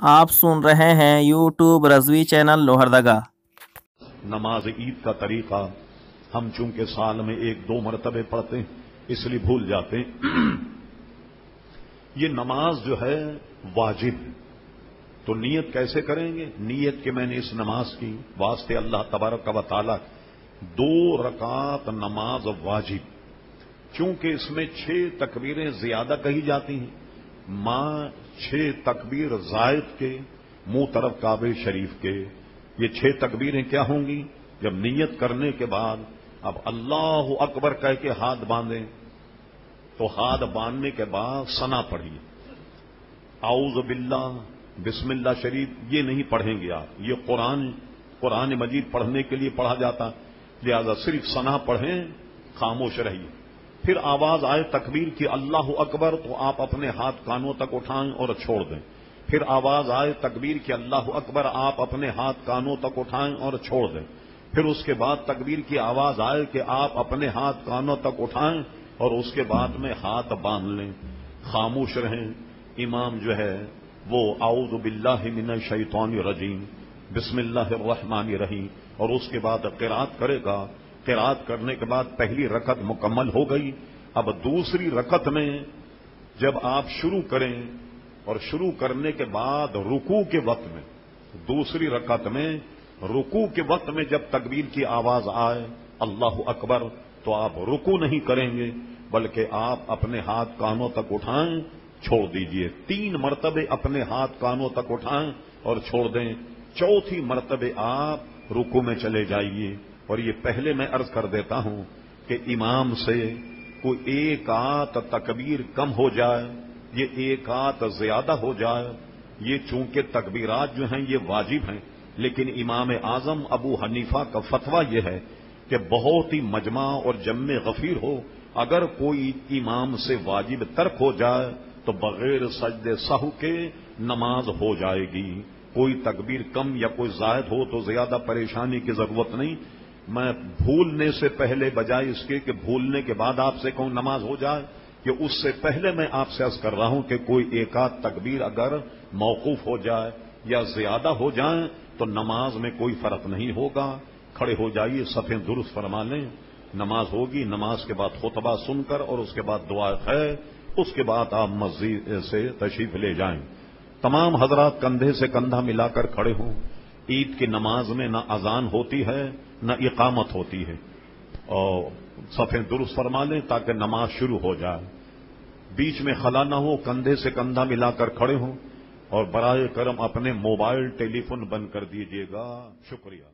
آپ سن رہے ہیں یوٹیوب رضوی چینل لوہردگا۔ نماز عید کا طریقہ ہم چونکہ سال میں 1-2 مرتبے پڑھتے ہیں اس لیے بھول جاتے ہیں۔ یہ نماز جو ہے واجب ہے، تو نیت کیسے کریں گے؟ نیت کہ میں نے اس نماز کی واسطے اللہ تبارک و تعالی 2 رکعت نماز واجب، چونکہ اس میں 6 تکبیریں زیادہ کہی جاتی ہیں، 6 تکبیر زائد کے منہ طرف کعبہ شریف کے، یہ 6 تکبیریں کیا ہوں گی؟ جب نیت کرنے کے بعد اب اللہ اکبر کہہ کے ہاتھ باندھیں تو ہاتھ باندھنے کے بعد ثنا پڑھیے، اعوذ باللہ، بسم اللہ شریف یہ نہیں پڑھیں گے آپ، یہ قرآن مجید پڑھنے کے لیے پڑھا جاتا، لہذا صرف ثنا پڑھیں، خاموش رہیے۔ پھر آواز آئے تکبیر کی اللہ اکبر تو آپ اپنے ہاتھ کانوں تک اٹھائیں اور چھوڑ دیں۔ پھر آواز آئے تکبیر کی اللہ اکبر، آپ اپنے ہاتھ کانوں تک اٹھائیں اور چھوڑ دیں۔ پھر اس کے بعد تکبیر کی آواز آئے کہ آپ اپنے ہاتھ کانوں تک اٹھائیں اور اس کے بعد میں ہاتھ باندھ لیں، خاموش رہیں۔ امام جو ہے وہ اعوذ باللہ من الشیطان الرجیم، بسم اللہ الرحمن الرحیم، اور اس کے بعد قرات کرے گا۔ قرات کرنے کے بعد پہلی رکعت مکمل ہو گئی۔ اب دوسری رکعت میں جب آپ شروع کریں اور شروع کرنے کے بعد رکوع کے وقت میں، دوسری رکعت میں رکوع کے وقت میں جب تکبیر کی آواز آئے اللہ اکبر تو آپ رکوع نہیں کریں گے بلکہ آپ اپنے ہاتھ کانوں تک اٹھائیں، چھوڑ دیجئے۔ 3 مرتبے اپنے ہاتھ کانوں تک اٹھائیں اور چھوڑ دیں۔ چوتھی مرتبے آپ رکوع میں چلے جائیے۔ اور یہ پہلے میں عرض کر دیتا ہوں کہ امام سے کوئی 1 آدھ تکبیر کم ہو جائے، یہ 1 آدھ زیادہ ہو جائے، یہ چونکہ تکبیرات جو ہیں یہ واجب ہیں، لیکن امام اعظم ابو حنیفہ کا فتویٰ یہ ہے کہ بہت ہی مجمع اور جمع غفیر ہو، اگر کوئی امام سے واجب ترک ہو جائے تو بغیر سجدے سہو کے نماز ہو جائے گی۔ کوئی تکبیر کم یا کوئی زائد ہو تو زیادہ پریشانی کی ضرورت نہیں۔ میں بھولنے سے پہلے بجائے اس کے کہ بھولنے کے بعد آپ سے کہوں نماز ہو جائے، کہ اس سے پہلے میں آپ سے عرض کر رہا ہوں کہ کوئی 1 آدھ تکبیر اگر موقوف ہو جائے یا زیادہ ہو جائیں تو نماز میں کوئی فرق نہیں ہوگا۔ کھڑے ہو جائیے، صفیں درست فرما لیں، نماز ہوگی۔ نماز کے بعد خطبہ سن کر اور اس کے بعد دعا خیر، اس کے بعد آپ مسجد سے تشریف لے جائیں۔ تمام حضرات کندھے سے کندھا ملا کر کھڑے ہوں۔ عید کی نماز میں نہ اذان ہوتی ہے نہ اقامت ہوتی ہے، اور صفیں درست فرما لیں تاکہ نماز شروع ہو جائے۔ بیچ میں خلا نہ ہو، کندھے سے کندھا ملا کر کھڑے ہوں، اور برائے کرم اپنے موبائل ٹیلی فون بند کر دیجیے گا۔ شکریہ۔